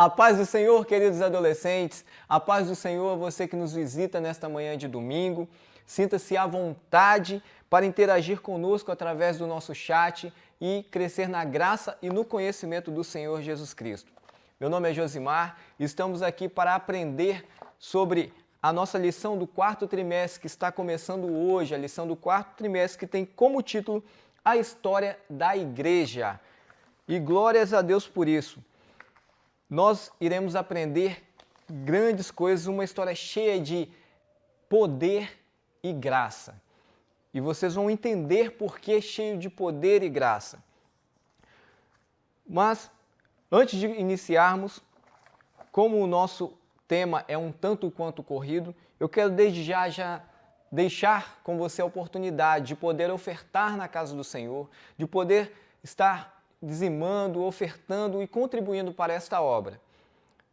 A paz do Senhor, queridos adolescentes, a paz do Senhor, você que nos visita nesta manhã de domingo. Sinta-se à vontade para interagir conosco através do nosso chat e crescer na graça e no conhecimento do Senhor Jesus Cristo. Meu nome é Josimar e estamos aqui para aprender sobre a nossa lição do quarto trimestre que está começando hoje, a lição do quarto trimestre que tem como título A História da Igreja. E glórias a Deus por isso. Nós iremos aprender grandes coisas, uma história cheia de poder e graça. E vocês vão entender por que cheio de poder e graça. Mas, antes de iniciarmos, como o nosso tema é um tanto quanto corrido, eu quero desde já deixar com você a oportunidade de poder ofertar na casa do Senhor, de poder estar dizimando, ofertando e contribuindo para esta obra.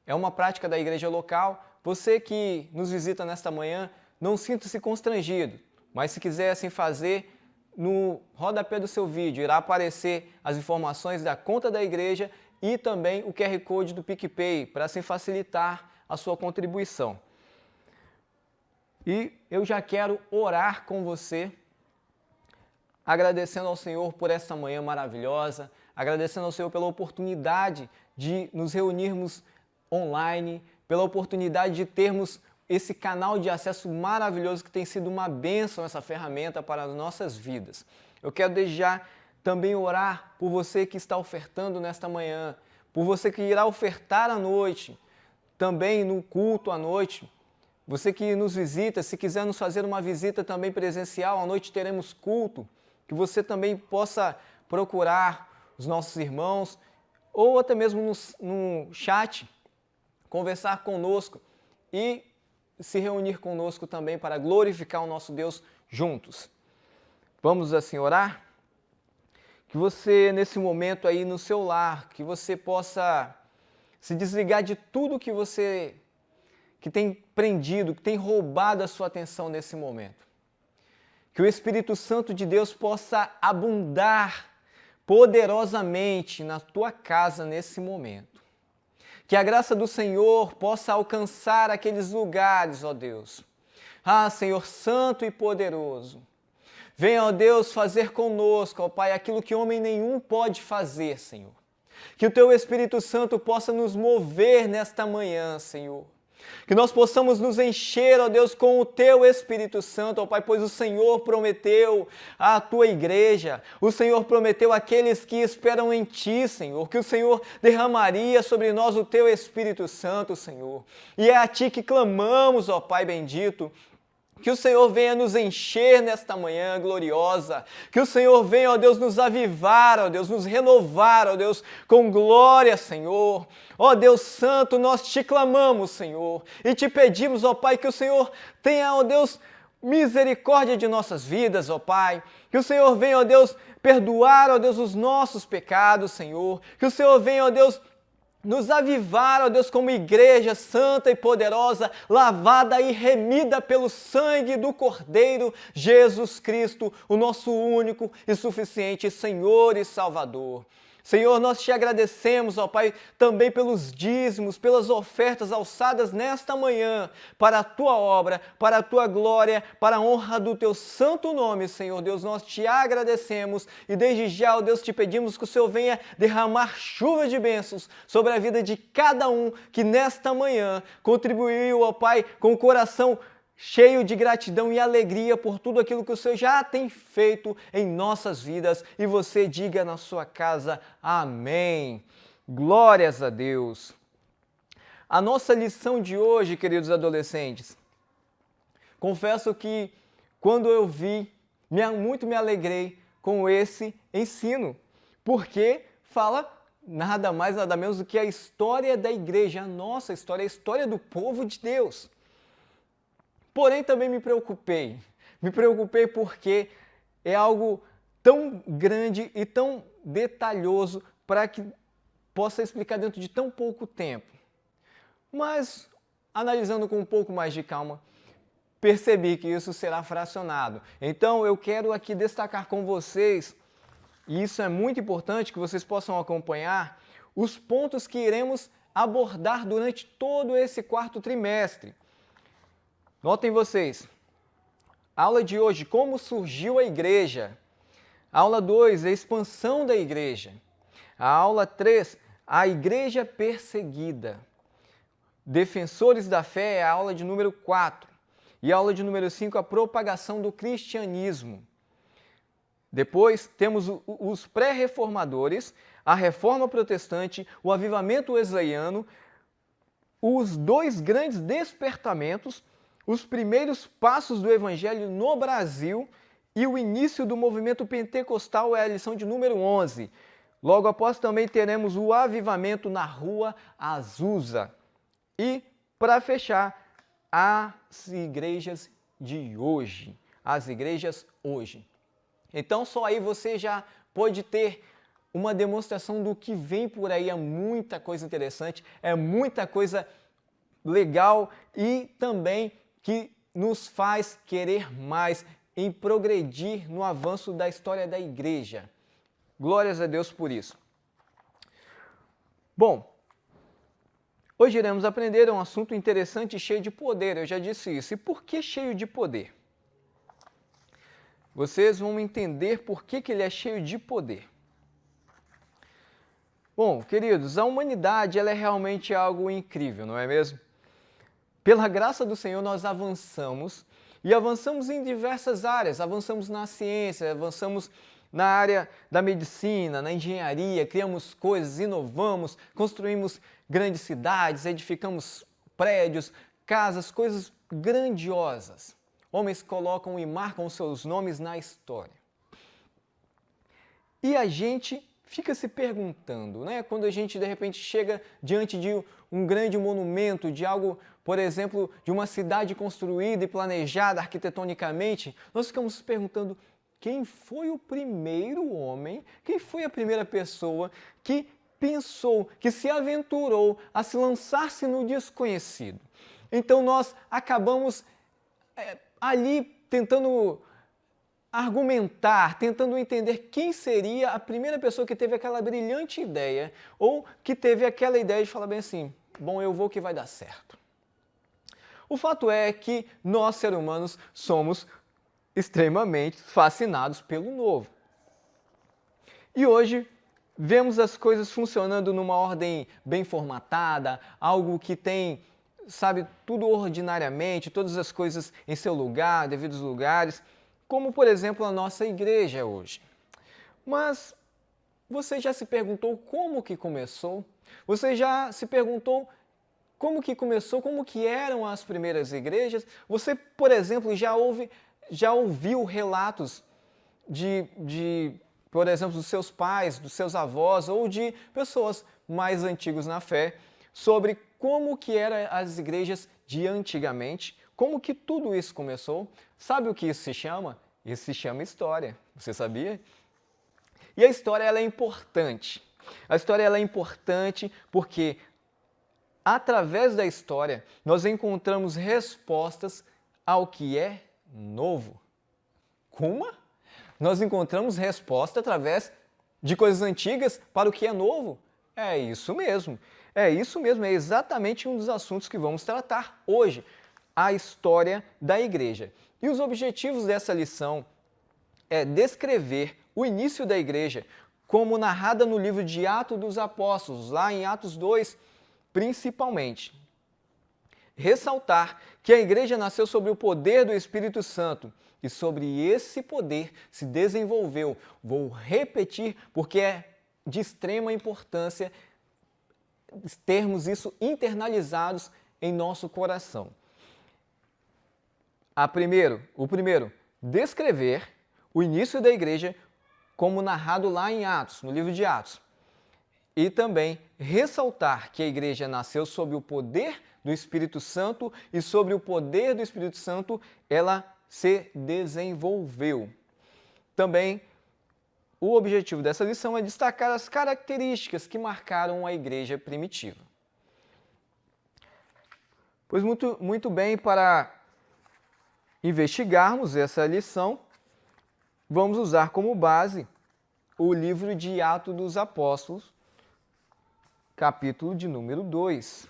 É uma prática da igreja local. Você que nos visita nesta manhã, não sinta-se constrangido, mas se quiser assim fazer, no rodapé do seu vídeo irá aparecer as informações da conta da igreja e também o QR Code do PicPay, para assim facilitar a sua contribuição. E eu já quero orar com você, agradecendo ao Senhor por esta manhã maravilhosa, agradecendo ao Senhor pela oportunidade de nos reunirmos online, pela oportunidade de termos esse canal de acesso maravilhoso que tem sido uma bênção, essa ferramenta para as nossas vidas. Eu quero desde já também orar por você que está ofertando nesta manhã, por você que irá ofertar à noite, também no culto à noite. Você que nos visita, se quiser nos fazer uma visita também presencial, à noite teremos culto, que você também possa procurar os nossos irmãos, ou até mesmo no chat, conversar conosco e se reunir conosco também para glorificar o nosso Deus juntos. Vamos assim orar? Que você, nesse momento aí no seu lar, que você possa se desligar de tudo que tem prendido, que tem roubado a sua atenção nesse momento. Que o Espírito Santo de Deus possa abundar poderosamente na tua casa nesse momento. Que a graça do Senhor possa alcançar aqueles lugares, ó Deus. Ah, Senhor Santo e poderoso, venha, ó Deus, fazer conosco, ó Pai, aquilo que homem nenhum pode fazer, Senhor. Que o Teu Espírito Santo possa nos mover nesta manhã, Senhor. Que nós possamos nos encher, ó Deus, com o Teu Espírito Santo, ó Pai, pois o Senhor prometeu à Tua igreja, o Senhor prometeu àqueles que esperam em Ti, Senhor, que o Senhor derramaria sobre nós o Teu Espírito Santo, Senhor. E é a Ti que clamamos, ó Pai bendito. Que o Senhor venha nos encher nesta manhã gloriosa, que o Senhor venha, ó Deus, nos avivar, ó Deus, nos renovar, ó Deus, com glória, Senhor. Ó Deus Santo, nós te clamamos, Senhor, e te pedimos, ó Pai, que o Senhor tenha, ó Deus, misericórdia de nossas vidas, ó Pai. Que o Senhor venha, ó Deus, perdoar, ó Deus, os nossos pecados, Senhor. Que o Senhor venha, ó Deus, nos avivar, ó Deus, como igreja santa e poderosa, lavada e remida pelo sangue do Cordeiro Jesus Cristo, o nosso único e suficiente Senhor e Salvador. Senhor, nós te agradecemos, ó Pai, também pelos dízimos, pelas ofertas alçadas nesta manhã, para a Tua obra, para a Tua glória, para a honra do Teu santo nome, Senhor Deus, nós te agradecemos e desde já, ó Deus, te pedimos que o Senhor venha derramar chuva de bênçãos sobre a vida de cada um que nesta manhã contribuiu, ó Pai, com o coração cheio de gratidão e alegria por tudo aquilo que o Senhor já tem feito em nossas vidas. E você diga na sua casa, amém. Glórias a Deus. A nossa lição de hoje, queridos adolescentes, confesso que quando eu vi, muito me alegrei com esse ensino, porque fala nada mais, nada menos do que a história da igreja, a nossa história, a história do povo de Deus. Porém, também me preocupei porque é algo tão grande e tão detalhoso para que possa explicar dentro de tão pouco tempo. Mas, analisando com um pouco mais de calma, percebi que isso será fracionado. Então, eu quero aqui destacar com vocês, e isso é muito importante que vocês possam acompanhar, os pontos que iremos abordar durante todo esse quarto trimestre. Notem vocês, aula de hoje, como surgiu a igreja. Aula 2, a expansão da igreja. A aula 3, a igreja perseguida. Defensores da fé é a aula de número 4. E a aula de número 5, a propagação do cristianismo. Depois temos os pré-reformadores, a reforma protestante, o avivamento wesleyano, os dois grandes despertamentos, os primeiros passos do evangelho no Brasil e o início do movimento pentecostal é a lição de número 11. Logo após também teremos o avivamento na Rua Azusa. E, para fechar, as igrejas de hoje. As igrejas hoje. Então, só aí você já pode ter uma demonstração do que vem por aí. É muita coisa interessante, é muita coisa legal e também que nos faz querer mais em progredir no avanço da história da igreja. Glórias a Deus por isso. Bom, hoje iremos aprender um assunto interessante e cheio de poder, eu já disse isso. E por que cheio de poder? Vocês vão entender por que ele é cheio de poder. Bom, queridos, a humanidade ela é realmente algo incrível, não é mesmo? Pela graça do Senhor nós avançamos e avançamos em diversas áreas. Avançamos na ciência, avançamos na área da medicina, na engenharia, criamos coisas, inovamos, construímos grandes cidades, edificamos prédios, casas, coisas grandiosas. Homens colocam e marcam seus nomes na história. E a gente fica se perguntando, né? Quando a gente de repente chega diante de um grande monumento, de algo, por exemplo, de uma cidade construída e planejada arquitetonicamente, nós ficamos se perguntando quem foi o primeiro homem, quem foi a primeira pessoa que pensou, que se aventurou a se lançar-se no desconhecido. Então nós acabamos ali tentando argumentar, tentando entender quem seria a primeira pessoa que teve aquela brilhante ideia ou que teve aquela ideia de falar bem assim, bom, eu vou que vai dar certo. O fato é que nós, seres humanos, somos extremamente fascinados pelo novo. E hoje vemos as coisas funcionando numa ordem bem formatada, algo que tem, sabe, tudo ordinariamente, todas as coisas em seu lugar, devidos lugares, como, por exemplo, a nossa igreja hoje. Mas você já se perguntou como que começou? Você já se perguntou como que começou, como que eram as primeiras igrejas? Você, por exemplo, já ouviu relatos por exemplo, dos seus pais, dos seus avós ou de pessoas mais antigas na fé sobre como que eram as igrejas de antigamente, como que tudo isso começou. Sabe o que isso se chama? Isso se chama história. Você sabia? E a história ela é importante. A história ela é importante porque através da história nós encontramos respostas ao que é novo. Como? Nós encontramos resposta através de coisas antigas para o que é novo. É isso mesmo. É isso mesmo, é exatamente um dos assuntos que vamos tratar hoje, a história da igreja. E os objetivos dessa lição é descrever o início da igreja, como narrada no livro de Atos dos Apóstolos, lá em Atos 2, principalmente. Ressaltar que a igreja nasceu sob o poder do Espírito Santo e sobre esse poder se desenvolveu. Vou repetir porque é de extrema importância termos isso internalizados em nosso coração. O primeiro, descrever o início da igreja como narrado lá em Atos, no livro de Atos. E também ressaltar que a igreja nasceu sob o poder do Espírito Santo e sobre o poder do Espírito Santo ela se desenvolveu. Também o objetivo dessa lição é destacar as características que marcaram a igreja primitiva. Pois muito bem, para investigarmos essa lição, vamos usar como base o livro de Atos dos Apóstolos, capítulo de número 2.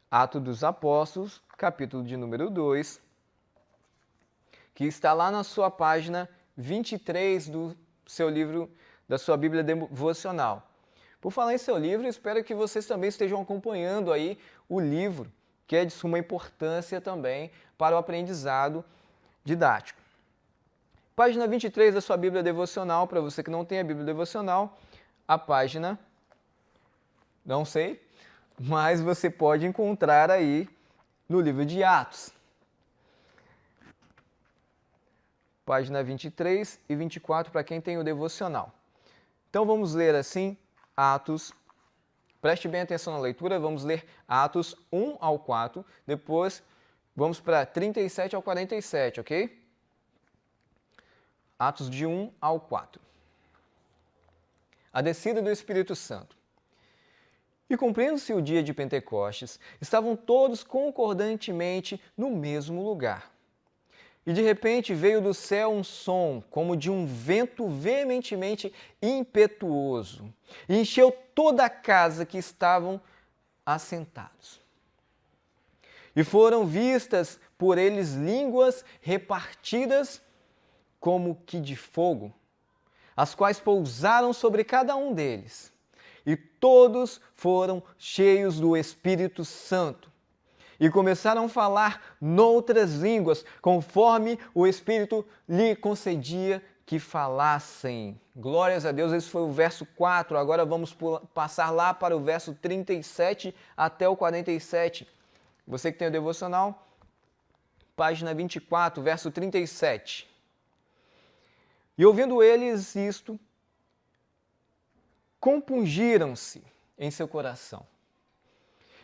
Atos dos Apóstolos, capítulo de número 2, que está lá na sua página 23 do seu livro, da sua Bíblia devocional. Por falar em seu livro, espero que vocês também estejam acompanhando aí o livro, que é de suma importância também para o aprendizado didático. Página 23 da sua Bíblia devocional, para você que não tem a Bíblia devocional, a página, não sei, mas você pode encontrar aí no livro de Atos. Página 23 e 24 para quem tem o devocional. Então vamos ler assim Atos, preste bem atenção na leitura, vamos ler Atos 1 ao 4, depois vamos para 37 ao 47, ok? Atos de 1 ao 4. A descida do Espírito Santo. E cumprindo-se o dia de Pentecostes, estavam todos concordantemente no mesmo lugar. E de repente veio do céu um som, como de um vento veementemente impetuoso, e encheu toda a casa que estavam assentados. E foram vistas por eles línguas repartidas como que de fogo, as quais pousaram sobre cada um deles. E todos foram cheios do Espírito Santo. E começaram a falar noutras línguas, conforme o Espírito lhe concedia que falassem. Glórias a Deus, esse foi o verso 4. Agora vamos passar lá para o verso 37 até o 47. Você que tem o devocional, página 24, verso 37. E ouvindo eles isto, compungiram-se em seu coração.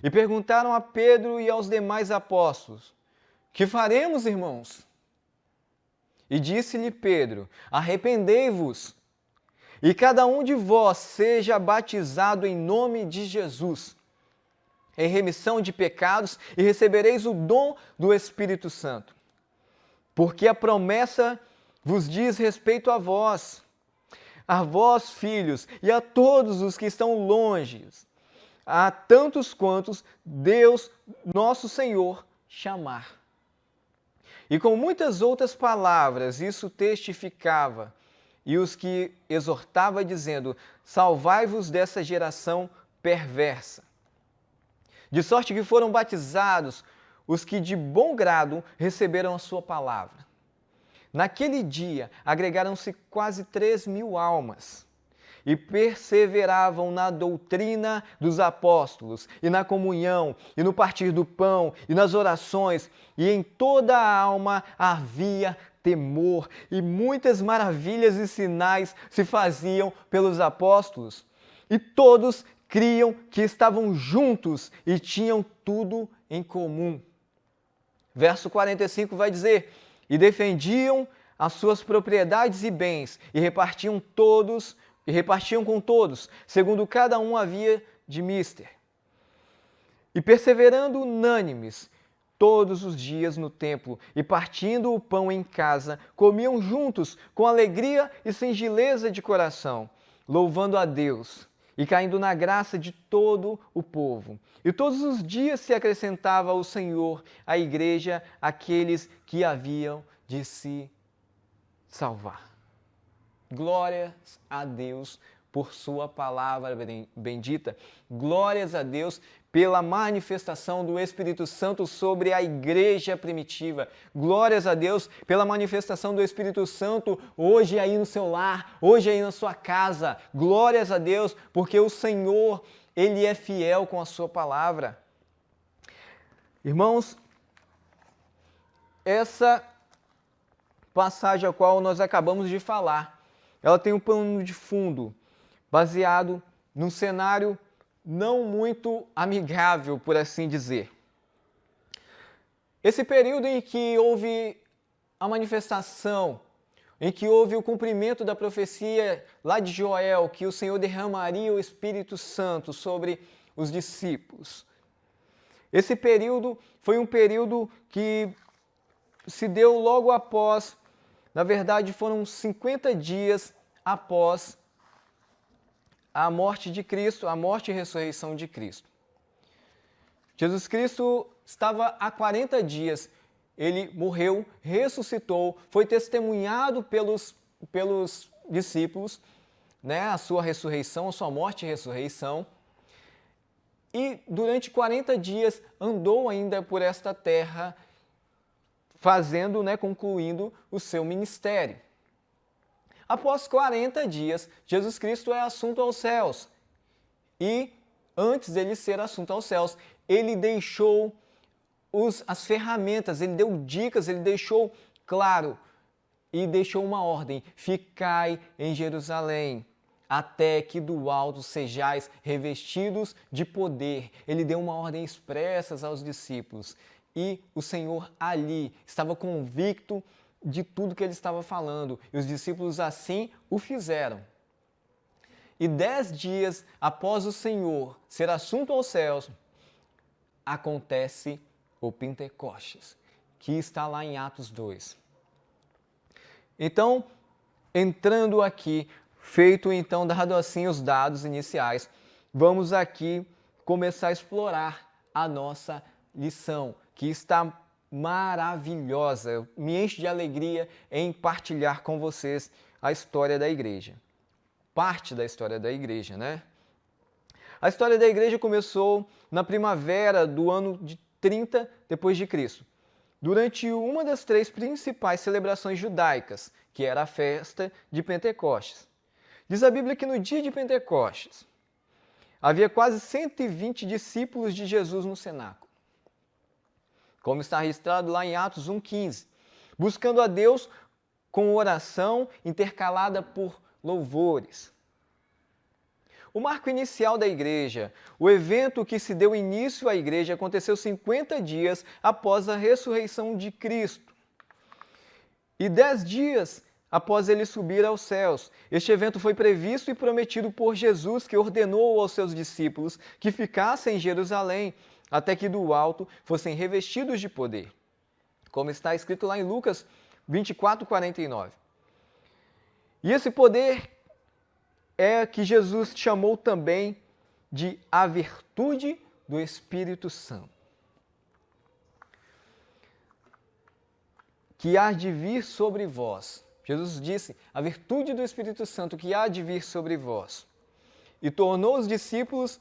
E perguntaram a Pedro e aos demais apóstolos: que faremos, irmãos? E disse-lhe Pedro: arrependei-vos, e cada um de vós seja batizado em nome de Jesus, em remissão de pecados, e recebereis o dom do Espírito Santo. Porque a promessa vos diz respeito a vós, filhos, e a todos os que estão longe, a tantos quantos Deus, nosso Senhor, chamar. E com muitas outras palavras isso testificava, e os que exortava dizendo: salvai-vos dessa geração perversa. De sorte que foram batizados os que de bom grado receberam a sua palavra. Naquele dia agregaram-se quase 3.000 almas. E perseveravam na doutrina dos apóstolos, e na comunhão, e no partir do pão, e nas orações, e em toda a alma havia temor, e muitas maravilhas e sinais se faziam pelos apóstolos. E todos criam que estavam juntos e tinham tudo em comum. Verso 45 vai dizer: e defendiam as suas propriedades e bens, e repartiam com todos, segundo cada um havia de mister. E perseverando unânimes todos os dias no templo, e partindo o pão em casa, comiam juntos com alegria e singeleza de coração, louvando a Deus e caindo na graça de todo o povo. E todos os dias se acrescentava ao Senhor à igreja aqueles que haviam de se salvar. Glórias a Deus por sua palavra bendita. Glórias a Deus pela manifestação do Espírito Santo sobre a igreja primitiva. Glórias a Deus pela manifestação do Espírito Santo hoje aí no seu lar, hoje aí na sua casa. Glórias a Deus porque o Senhor, Ele é fiel com a sua palavra. Irmãos, essa passagem a qual nós acabamos de falar, ela tem um pano de fundo baseado num cenário não muito amigável, por assim dizer. Esse período em que houve a manifestação, em que houve o cumprimento da profecia lá de Joel, que o Senhor derramaria o Espírito Santo sobre os discípulos. Esse período foi um período que se deu logo após, na verdade foram 50 dias após a morte de Cristo, a morte e ressurreição de Cristo. Jesus Cristo estava há 40 dias, ele morreu, ressuscitou, foi testemunhado pelos discípulos, né, a sua ressurreição, a sua morte e ressurreição. E durante 40 dias andou ainda por esta terra, fazendo, né, concluindo o seu ministério. Após 40 dias, Jesus Cristo é assunto aos céus. E antes dele ser assunto aos céus, ele deixou as ferramentas, ele deu dicas, ele deixou claro e deixou uma ordem: ficai em Jerusalém, até que do alto sejais revestidos de poder. Ele deu uma ordem expressa aos discípulos. E o Senhor ali estava convicto de tudo que ele estava falando. E os discípulos assim o fizeram. E 10 dias após o Senhor ser assunto aos céus, acontece o Pentecostes, que está lá em Atos 2. Então, entrando aqui, feito então, dado assim os dados iniciais, vamos aqui começar a explorar a nossa lição, que está maravilhosa. Eu me encho de alegria em partilhar com vocês a história da igreja. Parte da história da igreja, né? A história da igreja começou na primavera do ano de 30 depois de Cristo, durante uma das 3 principais celebrações judaicas, que era a festa de Pentecostes. Diz a Bíblia que no dia de Pentecostes havia quase 120 discípulos de Jesus no cenáculo, como está registrado lá em Atos 1,15, buscando a Deus com oração intercalada por louvores. O marco inicial da igreja, o evento que se deu início à igreja, aconteceu 50 dias após a ressurreição de Cristo e 10 dias após ele subir aos céus. Este evento foi previsto e prometido por Jesus, que ordenou aos seus discípulos que ficassem em Jerusalém, até que do alto fossem revestidos de poder, como está escrito lá em Lucas 24:49. E esse poder é que Jesus chamou também de a virtude do Espírito Santo, que há de vir sobre vós. Jesus disse, a virtude do Espírito Santo que há de vir sobre vós. E tornou os discípulos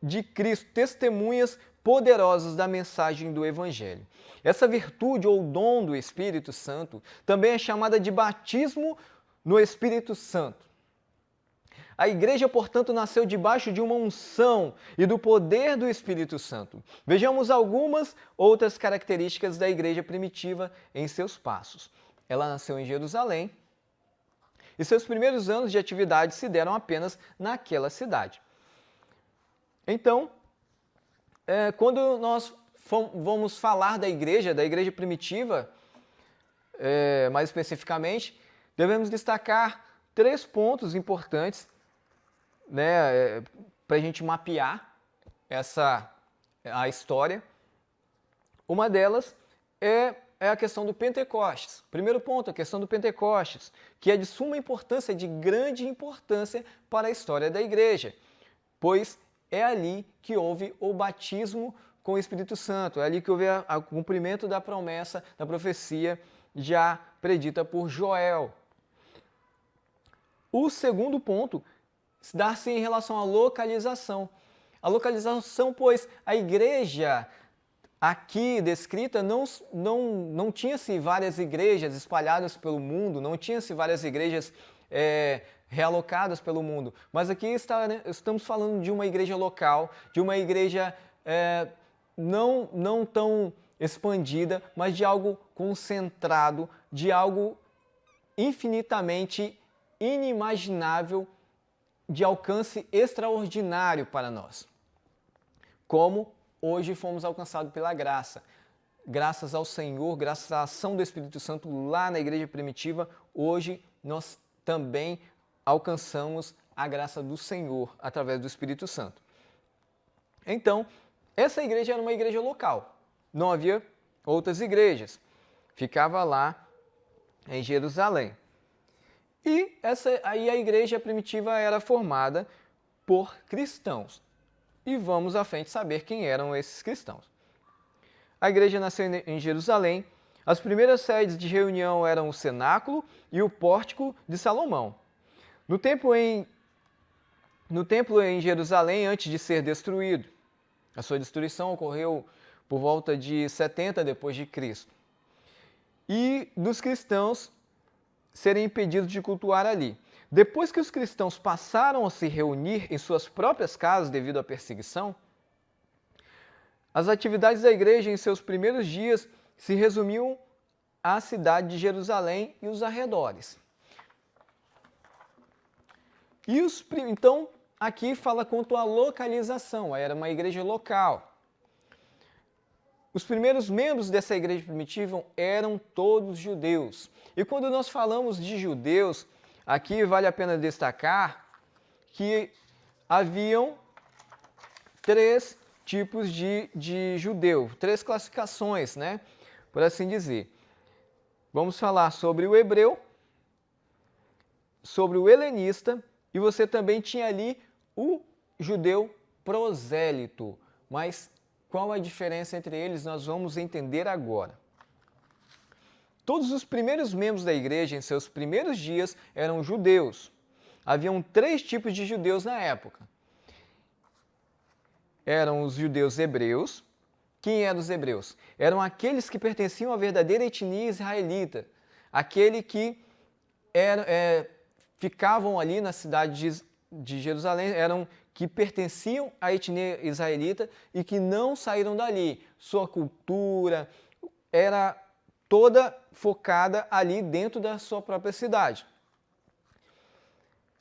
de Cristo testemunhas poderosas da mensagem do Evangelho. Essa virtude ou dom do Espírito Santo também é chamada de batismo no Espírito Santo. A igreja, portanto, nasceu debaixo de uma unção e do poder do Espírito Santo. Vejamos algumas outras características da igreja primitiva em seus passos. Ela nasceu em Jerusalém e seus primeiros anos de atividade se deram apenas naquela cidade. Então, quando nós vamos falar da igreja primitiva, mais especificamente, devemos destacar 3 pontos importantes, né, para a gente mapear a história. Uma delas é a questão do Pentecostes. Primeiro ponto, a questão do Pentecostes, que é de suma importância, de grande importância para a história da igreja, pois é ali que houve o batismo com o Espírito Santo, é ali que houve o cumprimento da promessa, da profecia já predita por Joel. O segundo ponto dá-se em relação à localização. A localização, pois a igreja aqui descrita não tinha-se várias igrejas espalhadas pelo mundo, não tinha-se várias igrejas realocadas pelo mundo, mas aqui estamos falando de uma igreja local, de uma igreja não tão expandida, mas de algo concentrado, de algo infinitamente inimaginável, de alcance extraordinário para nós. Como hoje fomos alcançados pela graça. Graças ao Senhor, graças à ação do Espírito Santo lá na igreja primitiva, hoje nós também alcançamos a graça do Senhor através do Espírito Santo. Então, essa igreja era uma igreja local. Não havia outras igrejas. Ficava lá em Jerusalém. E aí a igreja primitiva era formada por cristãos. E vamos à frente saber quem eram esses cristãos. A igreja nasceu em Jerusalém. As primeiras sedes de reunião eram o cenáculo e o pórtico de Salomão. No templo em Jerusalém, antes de ser destruído, a sua destruição ocorreu por volta de 70 depois de Cristo. E dos cristãos serem impedidos de cultuar ali. Depois que os cristãos passaram a se reunir em suas próprias casas devido à perseguição, as atividades da igreja em seus primeiros dias se resumiam à cidade de Jerusalém e os arredores. Então, aqui fala quanto à localização, era uma igreja local. Os primeiros membros dessa igreja primitiva eram todos judeus. E quando nós falamos de judeus, aqui vale a pena destacar que haviam três tipos de judeu, três classificações, né? Por assim dizer. Vamos falar sobre o hebreu, sobre o helenista, e você também tinha ali o judeu prosélito. Mas qual a diferença entre eles? Nós vamos entender agora. Todos os primeiros membros da igreja, em seus primeiros dias, eram judeus. Haviam três tipos de judeus na época. Eram os judeus hebreus. Quem eram os hebreus? Eram aqueles que pertenciam à verdadeira etnia israelita. Aquele que ficavam ali na cidade de Jerusalém, eram que pertenciam à etnia israelita e que não saíram dali. Sua cultura era toda focada ali dentro da sua própria cidade.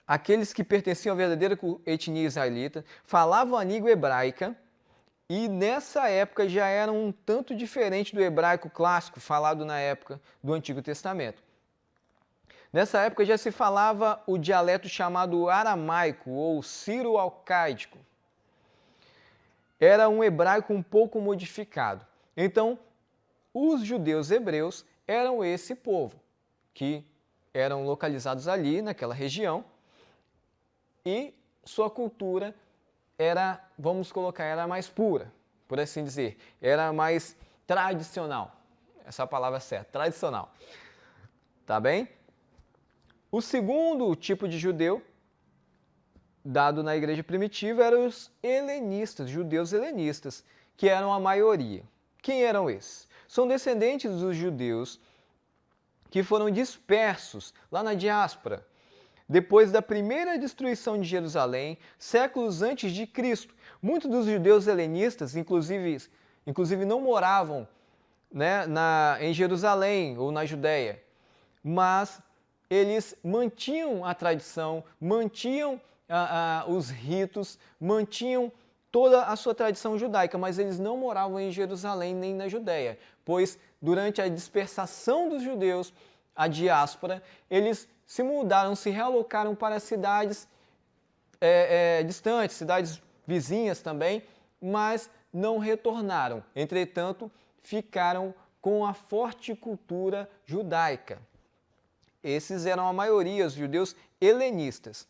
Aqueles que pertenciam à verdadeira etnia israelita falavam a língua hebraica e nessa época já eram um tanto diferente do hebraico clássico falado na época do Antigo Testamento. Nessa época já se falava o dialeto chamado aramaico ou sírio-alcaico. Era um hebraico um pouco modificado. Então, os judeus hebreus eram esse povo, que eram localizados ali, naquela região, e sua cultura era, vamos colocar, era mais pura, por assim dizer, era mais tradicional. Essa palavra é certa, tradicional. Tá bem? O segundo tipo de judeu dado na igreja primitiva eram os helenistas, judeus helenistas, que eram a maioria. Quem eram esses? São descendentes dos judeus que foram dispersos lá na diáspora, depois da primeira destruição de Jerusalém, séculos antes de Cristo. Muitos dos judeus helenistas, inclusive não moravam, né, em Jerusalém ou na Judéia, mas eles mantinham a tradição, mantinham os ritos, mantinham toda a sua tradição judaica, mas eles não moravam em Jerusalém nem na Judéia, pois durante a dispersação dos judeus, a diáspora, eles se mudaram, se realocaram para cidades distantes, cidades vizinhas também, mas não retornaram. Entretanto, ficaram com a forte cultura judaica. Esses eram a maioria, os judeus helenistas.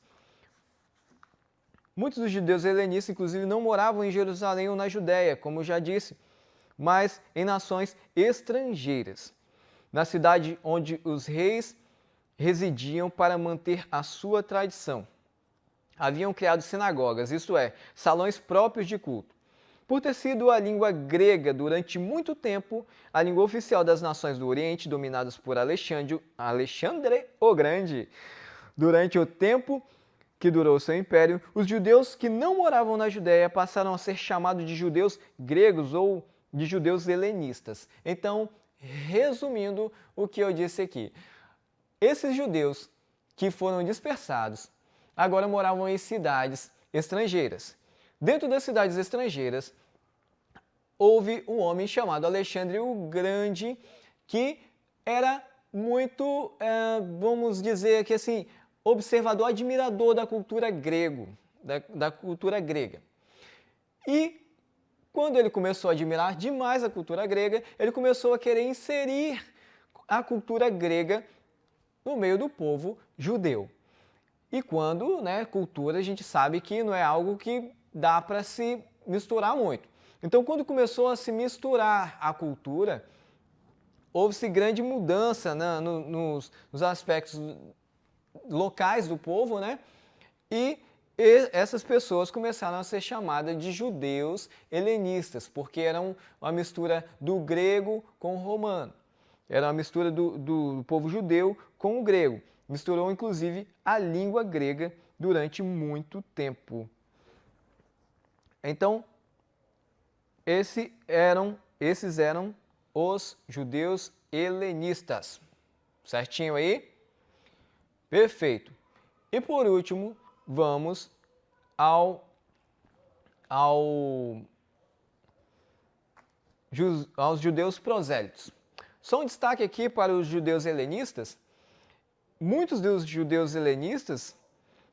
Muitos dos judeus helenistas, inclusive, não moravam em Jerusalém ou na Judéia, como eu já disse, mas em nações estrangeiras, na cidade onde os reis residiam para manter a sua tradição. Haviam criado sinagogas, isto é, salões próprios de culto. Por ter sido a língua grega durante muito tempo, a língua oficial das nações do Oriente, dominadas por Alexandre o Grande, durante o tempo que durou seu império, os judeus que não moravam na Judéia passaram a ser chamados de judeus gregos ou de judeus helenistas. Então, resumindo o que eu disse aqui, esses judeus que foram dispersados agora moravam em cidades estrangeiras. Dentro das cidades estrangeiras, houve um homem chamado Alexandre o Grande, que era muito, vamos dizer que assim, observador, admirador da cultura da cultura grega. E quando ele começou a admirar demais a cultura grega, ele começou a querer inserir a cultura grega no meio do povo judeu. E quando, né, cultura, a gente sabe que não é algo que dá para se misturar muito. Então, quando começou a se misturar a cultura, houve-se grande mudança, né, nos aspectos locais do povo, né? E essas pessoas começaram a ser chamadas de judeus helenistas, porque eram uma mistura do grego com o romano. Era uma mistura do povo judeu com o grego. Misturou, inclusive, a língua grega durante muito tempo. Então, esses eram os judeus helenistas. Certinho aí? Perfeito. E por último, vamos aos judeus prosélitos. Só um destaque aqui para os judeus helenistas. Muitos dos judeus helenistas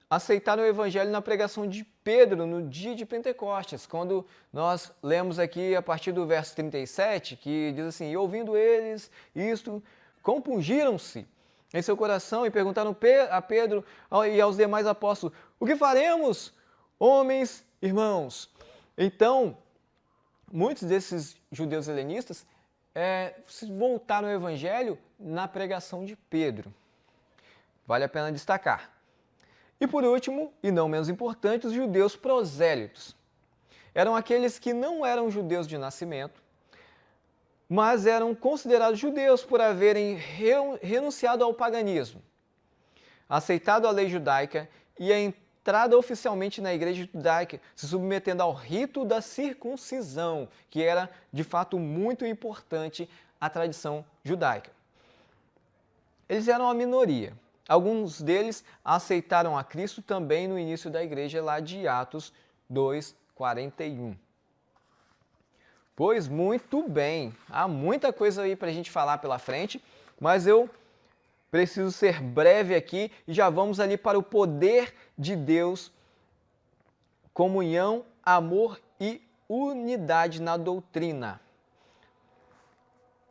aceitaram o evangelho na pregação de Pedro no dia de Pentecostes, quando nós lemos aqui a partir do verso 37, que diz assim: e ouvindo eles isto, compungiram-se em seu coração e perguntaram a Pedro e aos demais apóstolos: o que faremos, homens, irmãos? Então, muitos desses judeus helenistas se voltaram ao evangelho na pregação de Pedro. Vale a pena destacar. E por último, e não menos importante, os judeus prosélitos. Eram aqueles que não eram judeus de nascimento, mas eram considerados judeus por haverem renunciado ao paganismo, aceitado a lei judaica e entrado oficialmente na igreja judaica, se submetendo ao rito da circuncisão, que era de fato muito importante à tradição judaica. Eles eram a minoria. Alguns deles aceitaram a Cristo também no início da igreja, lá de Atos 2:41. Pois muito bem, há muita coisa aí para a gente falar pela frente, mas eu preciso ser breve aqui e já vamos ali para o poder de Deus, comunhão, amor e unidade na doutrina.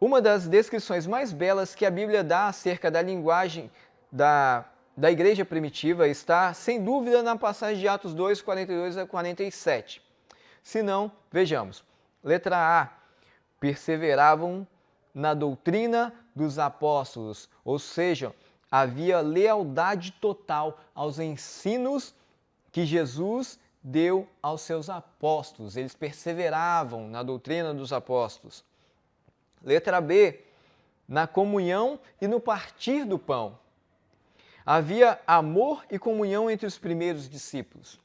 Uma das descrições mais belas que a Bíblia dá acerca da linguagem da igreja primitiva está, sem dúvida, na passagem de Atos 2, 42 a 47. Se não, vejamos. Letra A. Perseveravam na doutrina dos apóstolos, ou seja, havia lealdade total aos ensinos que Jesus deu aos seus apóstolos. Eles perseveravam na doutrina dos apóstolos. Letra B. Na comunhão e no partir do pão. Havia amor e comunhão entre os primeiros discípulos.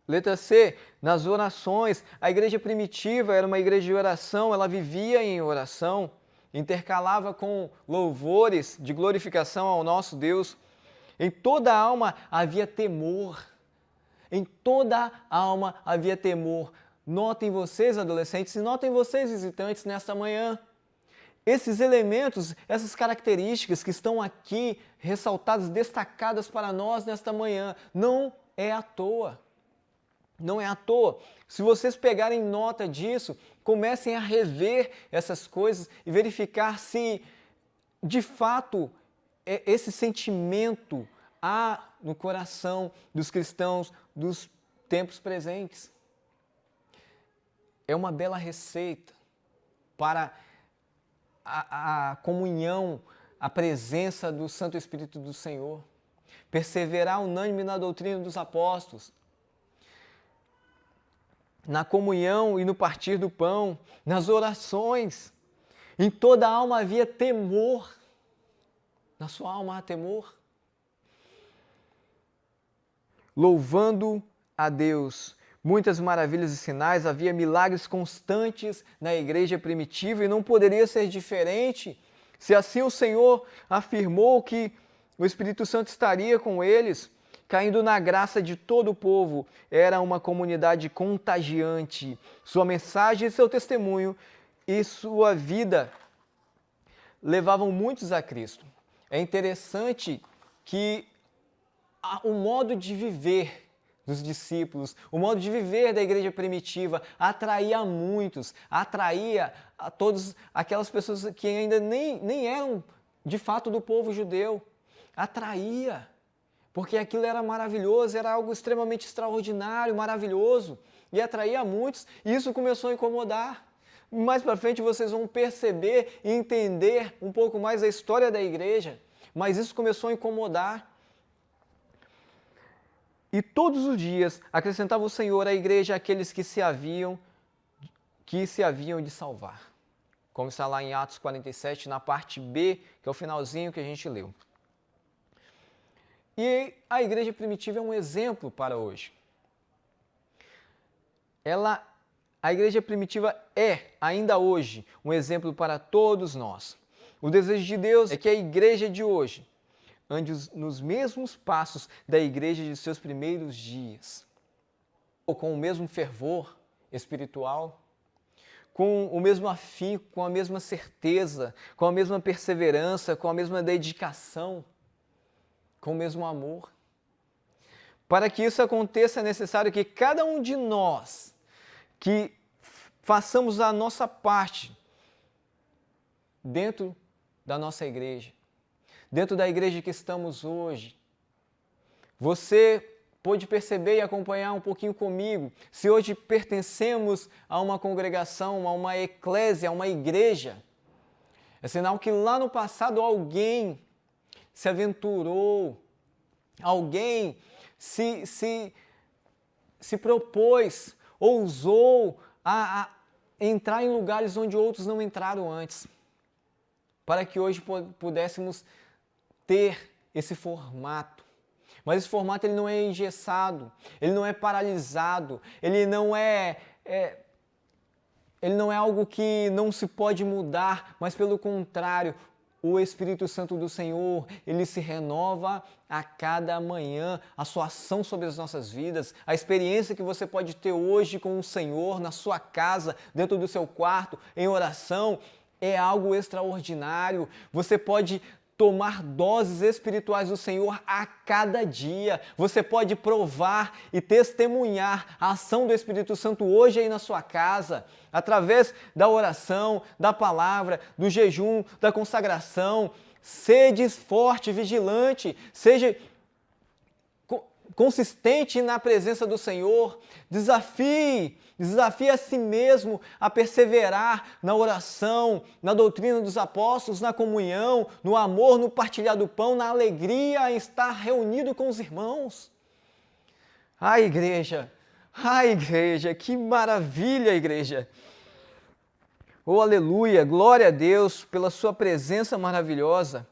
Letra C, nas orações. A igreja primitiva era uma igreja de oração, ela vivia em oração, intercalava com louvores de glorificação ao nosso Deus. Em toda a alma havia temor. Em toda a alma havia temor. Notem vocês, adolescentes, e notem vocês, visitantes, nesta manhã. Esses elementos, essas características que estão aqui ressaltadas, destacadas para nós nesta manhã, não é à toa. Não é à toa. Se vocês pegarem nota disso, comecem a rever essas coisas e verificar se, de fato, esse sentimento há no coração dos cristãos dos tempos presentes. É uma bela receita para a comunhão, a presença do Santo Espírito do Senhor. Perseverar unânime na doutrina dos apóstolos, na comunhão e no partir do pão, nas orações. Em toda a alma havia temor. Na sua alma há temor. Louvando a Deus. Muitas maravilhas e sinais, havia milagres constantes na igreja primitiva e não poderia ser diferente se assim o Senhor afirmou que o Espírito Santo estaria com eles, caindo na graça de todo o povo. Era uma comunidade contagiante. Sua mensagem, seu testemunho e sua vida levavam muitos a Cristo. É interessante que o modo de viver dos discípulos, o modo de viver da igreja primitiva atraía muitos, atraía a todas aquelas pessoas que ainda nem eram de fato do povo judeu. Atraía. porque aquilo era maravilhoso, era algo extremamente extraordinário, maravilhoso, e atraía muitos, e isso começou a incomodar. Mais para frente vocês vão perceber e entender um pouco mais a história da igreja, mas isso começou a incomodar. E todos os dias acrescentava o Senhor à igreja aqueles que se haviam de salvar. Como está lá em Atos 47, na parte B, que é o finalzinho que a gente leu. E a igreja primitiva é um exemplo para hoje. A igreja primitiva é, ainda hoje, um exemplo para todos nós. O desejo de Deus é que a igreja de hoje ande nos mesmos passos da igreja de seus primeiros dias, ou com o mesmo fervor espiritual, com o mesmo afinco, com a mesma certeza, com a mesma perseverança, com a mesma dedicação, com o mesmo amor. Para que isso aconteça, é necessário que cada um de nós, que façamos a nossa parte dentro da nossa igreja, dentro da igreja que estamos hoje. Você pôde perceber e acompanhar um pouquinho comigo, se hoje pertencemos a uma congregação, a uma eclésia, a uma igreja, é sinal que lá no passado alguém se aventurou, alguém se propôs, ousou a entrar em lugares onde outros não entraram antes, para que hoje pudéssemos ter esse formato. Mas esse formato ele não é engessado, ele não é paralisado, ele não é algo que não se pode mudar, mas pelo contrário, o Espírito Santo do Senhor, ele se renova a cada manhã, a sua ação sobre as nossas vidas, a experiência que você pode ter hoje com o Senhor, na sua casa, dentro do seu quarto, em oração, é algo extraordinário. Você pode tomar doses espirituais do Senhor a cada dia. Você pode provar e testemunhar a ação do Espírito Santo hoje aí na sua casa, através da oração, da palavra, do jejum, da consagração. Sede forte, vigilante, seja consistente na presença do Senhor, desafie a si mesmo a perseverar na oração, na doutrina dos apóstolos, na comunhão, no amor, no partilhar do pão, na alegria em estar reunido com os irmãos. Igreja, que maravilha, igreja! Oh, aleluia, glória a Deus pela sua presença maravilhosa.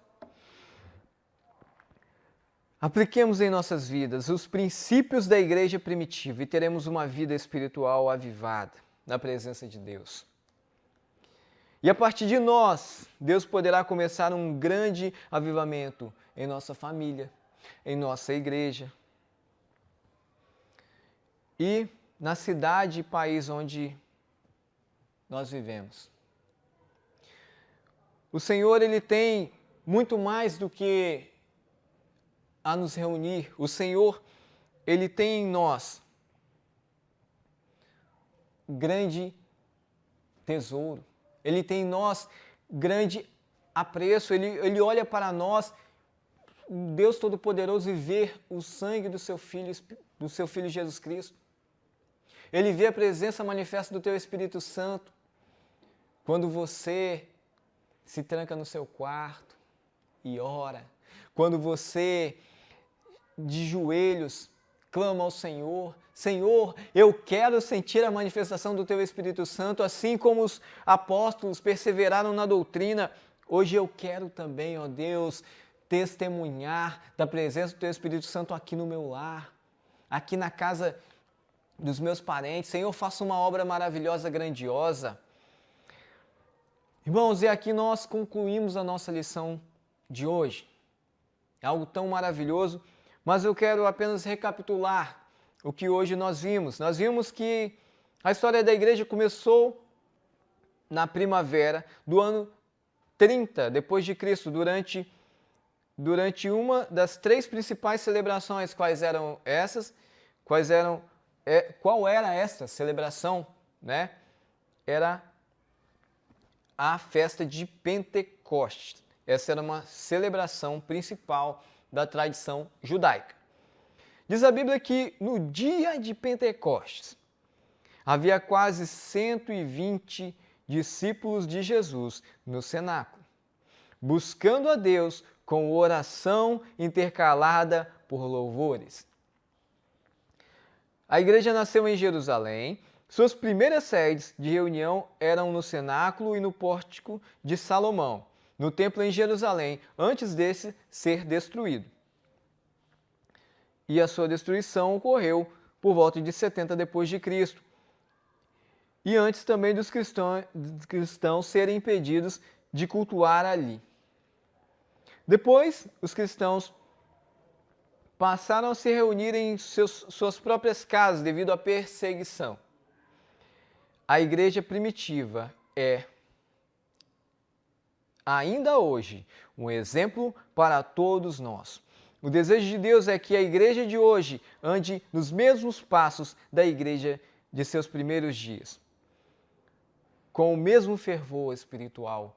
Apliquemos em nossas vidas os princípios da igreja primitiva e teremos uma vida espiritual avivada na presença de Deus. E a partir de nós, Deus poderá começar um grande avivamento em nossa família, em nossa igreja e na cidade e país onde nós vivemos. O Senhor, ele tem muito mais do que a nos reunir. O Senhor, ele tem em nós grande tesouro. Ele tem em nós grande apreço. Ele olha para nós, Deus Todo-Poderoso, e vê o sangue do seu Filho Jesus Cristo. Ele vê a presença manifesta do teu Espírito Santo quando você se tranca no seu quarto e ora. Quando você, de joelhos, clama ao Senhor: Senhor, eu quero sentir a manifestação do Teu Espírito Santo, assim como os apóstolos perseveraram na doutrina. Hoje eu quero também, ó Deus, testemunhar da presença do Teu Espírito Santo aqui no meu lar, aqui na casa dos meus parentes. Senhor, faça uma obra maravilhosa, grandiosa. Irmãos, e aqui nós concluímos a nossa lição de hoje. É algo tão maravilhoso, mas eu quero apenas recapitular o que hoje nós vimos. Nós vimos que a história da igreja começou na primavera do ano 30 depois de Cristo, durante uma das três principais celebrações. Quais eram essas? Qual era esta celebração, né? Era a festa de Pentecostes. Essa era uma celebração principal da tradição judaica. Diz a Bíblia que no dia de Pentecostes havia quase 120 discípulos de Jesus no cenáculo, buscando a Deus com oração intercalada por louvores. A igreja nasceu em Jerusalém. Suas primeiras sedes de reunião eram no cenáculo e no pórtico de Salomão, no templo em Jerusalém, antes desse ser destruído. E a sua destruição ocorreu por volta de 70 depois de Cristo. E antes também dos cristãos serem impedidos de cultuar ali. Depois, os cristãos passaram a se reunir em suas próprias casas devido à perseguição. A igreja primitiva é, ainda hoje, um exemplo para todos nós. O desejo de Deus é que a igreja de hoje ande nos mesmos passos da igreja de seus primeiros dias, com o mesmo fervor espiritual,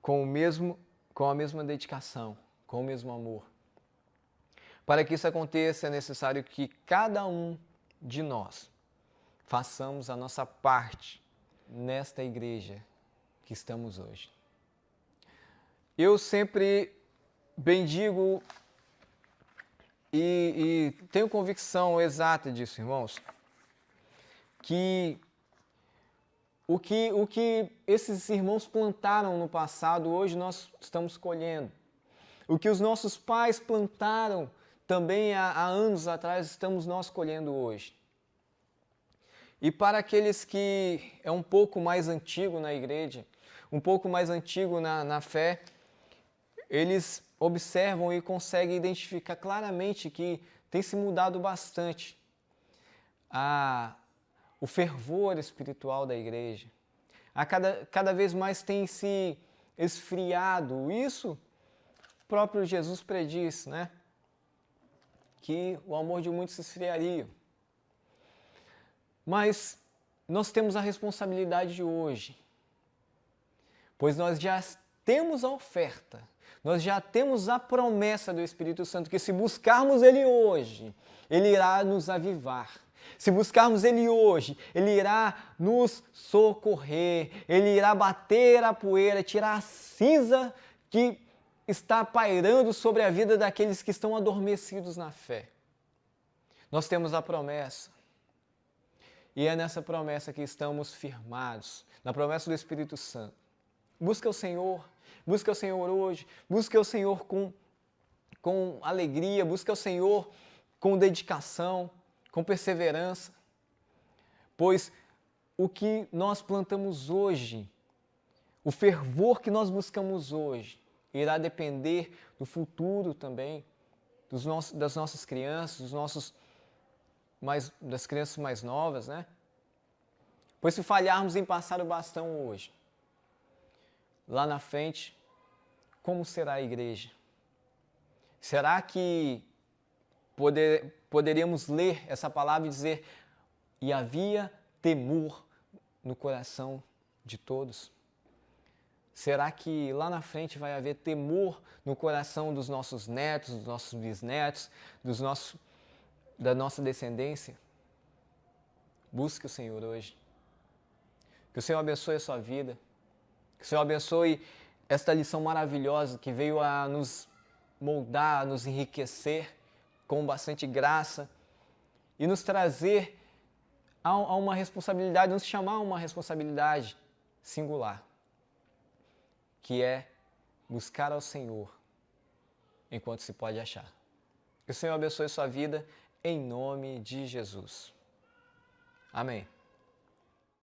com a mesma dedicação, com o mesmo amor. Para que isso aconteça, é necessário que cada um de nós façamos a nossa parte nesta igreja que estamos hoje. Eu sempre bendigo e tenho convicção exata disso, irmãos, que o que esses irmãos plantaram no passado, hoje nós estamos colhendo. O que os nossos pais plantaram também há anos atrás, estamos nós colhendo hoje. E para aqueles que é um pouco mais antigo na igreja, um pouco mais antigo na fé, eles observam e conseguem identificar claramente que tem se mudado bastante o fervor espiritual da igreja. Cada vez mais tem se esfriado. Isso o próprio Jesus predisse, né? Que o amor de muitos se esfriaria. Mas nós temos a responsabilidade de hoje, pois nós já temos a oferta, nós já temos a promessa do Espírito Santo, que se buscarmos Ele hoje, Ele irá nos avivar. Se buscarmos Ele hoje, Ele irá nos socorrer, Ele irá bater a poeira, tirar a cinza que está pairando sobre a vida daqueles que estão adormecidos na fé. Nós temos a promessa. E é nessa promessa que estamos firmados, na promessa do Espírito Santo. Busca o Senhor hoje, busca o Senhor com alegria, busca o Senhor com dedicação, com perseverança. Pois o que nós plantamos hoje, o fervor que nós buscamos hoje, irá depender do futuro também, das nossas crianças, das crianças mais novas, né? Pois se falharmos em passar o bastão hoje, lá na frente, como será a igreja? Será que poderíamos ler essa palavra e dizer: e havia temor no coração de todos? Será que lá na frente vai haver temor no coração dos nossos netos, dos nossos bisnetos, da nossa descendência? Busque o Senhor hoje. Que o Senhor abençoe a sua vida. Que o Senhor abençoe esta lição maravilhosa que veio a nos moldar, a nos enriquecer com bastante graça e nos trazer a uma responsabilidade, nos chamar a uma responsabilidade singular, que é buscar ao Senhor enquanto se pode achar. Que o Senhor abençoe a sua vida em nome de Jesus. Amém.